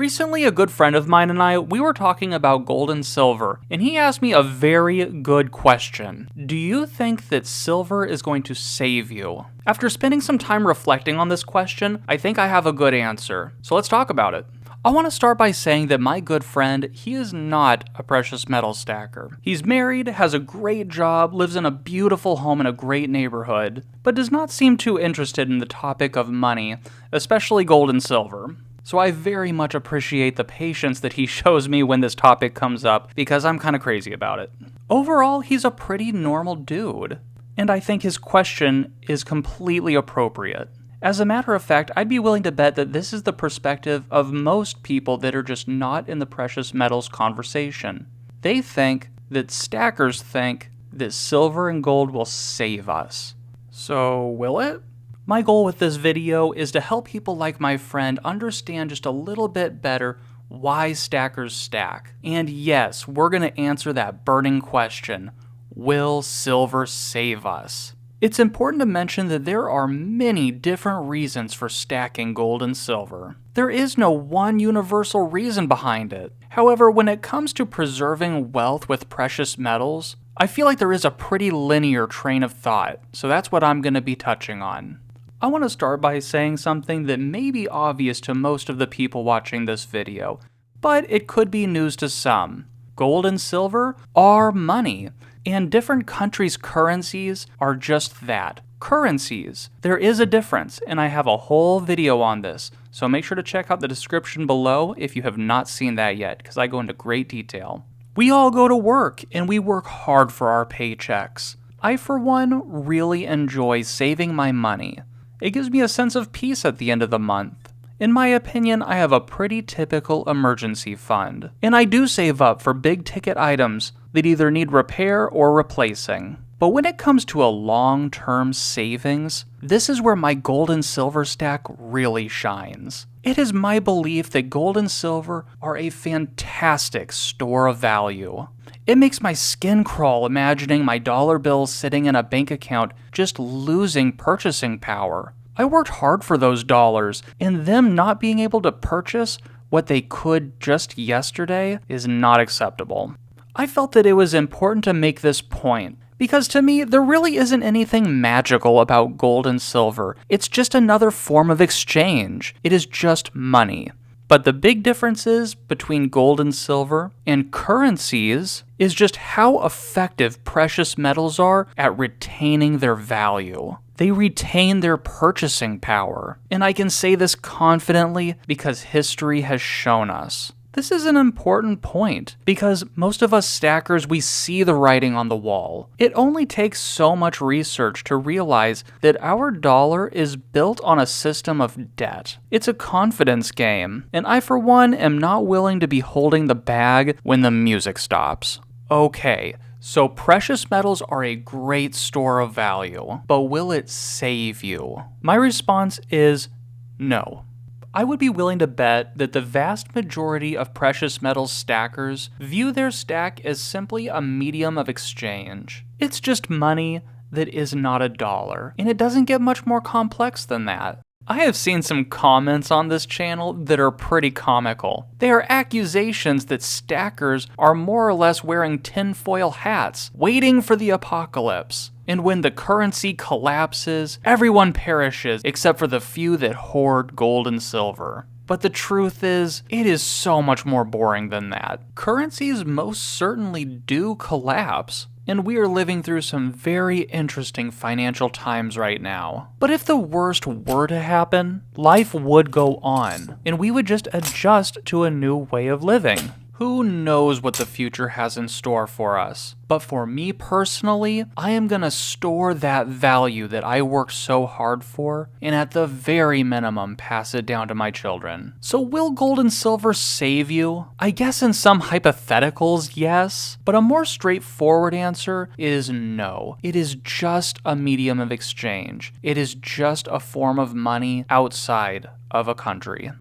Recently, a good friend of mine and we were talking about gold and silver, and he asked me a very good question. Do you think that silver is going to save you? After spending some time reflecting on this question, I think I have a good answer. So let's talk about it. I want to start by saying that my good friend, he is not a precious metal stacker. He's married, has a great job, lives in a beautiful home in a great neighborhood, but does not seem too interested in the topic of money, especially gold and silver. So I very much appreciate the patience that he shows me when this topic comes up, because I'm kind of crazy about it. Overall, he's a pretty normal dude, and I think his question is completely appropriate. As a matter of fact, I'd be willing to bet that this is the perspective of most people that are just not in the precious metals conversation. They think that stackers think that silver and gold will save us. So, will it? My goal with this video is to help people like my friend understand just a little bit better why stackers stack. And yes, we're going to answer that burning question: will silver save us? It's important to mention that there are many different reasons for stacking gold and silver. There is no one universal reason behind it. However, when it comes to preserving wealth with precious metals, I feel like there is a pretty linear train of thought, so that's what I'm going to be touching on. I want to start by saying something that may be obvious to most of the people watching this video, but it could be news to some. Gold and silver are money. And different countries' currencies are just that, currencies. There is a difference, and I have a whole video on this, so make sure to check out the description below if you have not seen that yet, because I go into great detail. We all go to work, and we work hard for our paychecks. I, for one, really enjoy saving my money. It gives me a sense of peace at the end of the month. In my opinion, I have a pretty typical emergency fund, and I do save up for big ticket items that either need repair or replacing. But when it comes to a long-term savings, this is where my gold and silver stack really shines. It is my belief that gold and silver are a fantastic store of value. It makes my skin crawl imagining my dollar bills sitting in a bank account just losing purchasing power. I worked hard for those dollars, and them not being able to purchase what they could just yesterday is not acceptable. I felt that it was important to make this point, because to me, there really isn't anything magical about gold and silver. It's just another form of exchange. It is just money. But the big differences between gold and silver and currencies is just how effective precious metals are at retaining their value. They retain their purchasing power. And I can say this confidently because history has shown us. This is an important point, because most of us stackers, we see the writing on the wall. It only takes so much research to realize that our dollar is built on a system of debt. It's a confidence game, and I for one am not willing to be holding the bag when the music stops. Okay, so precious metals are a great store of value, but will it save you? My response is no. I would be willing to bet that the vast majority of precious metals stackers view their stack as simply a medium of exchange. It's just money that is not a dollar, and it doesn't get much more complex than that. I have seen some comments on this channel that are pretty comical. They are accusations that stackers are more or less wearing tinfoil hats, waiting for the apocalypse. And when the currency collapses, everyone perishes except for the few that hoard gold and silver. But the truth is, it is so much more boring than that. Currencies most certainly do collapse, and we are living through some very interesting financial times right now. But if the worst were to happen, life would go on, and we would just adjust to a new way of living. Who knows what the future has in store for us? But for me personally, I am gonna store that value that I worked so hard for, and at the very minimum, pass it down to my children. So will gold and silver save you? I guess in some hypotheticals, yes, but a more straightforward answer is no. It is just a medium of exchange. It is just a form of money outside of a country.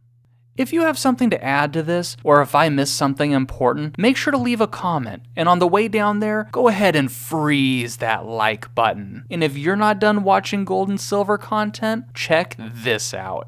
If you have something to add to this, or if I missed something important, make sure to leave a comment. And on the way down there, go ahead and freeze that like button. And if you're not done watching gold and silver content, check this out.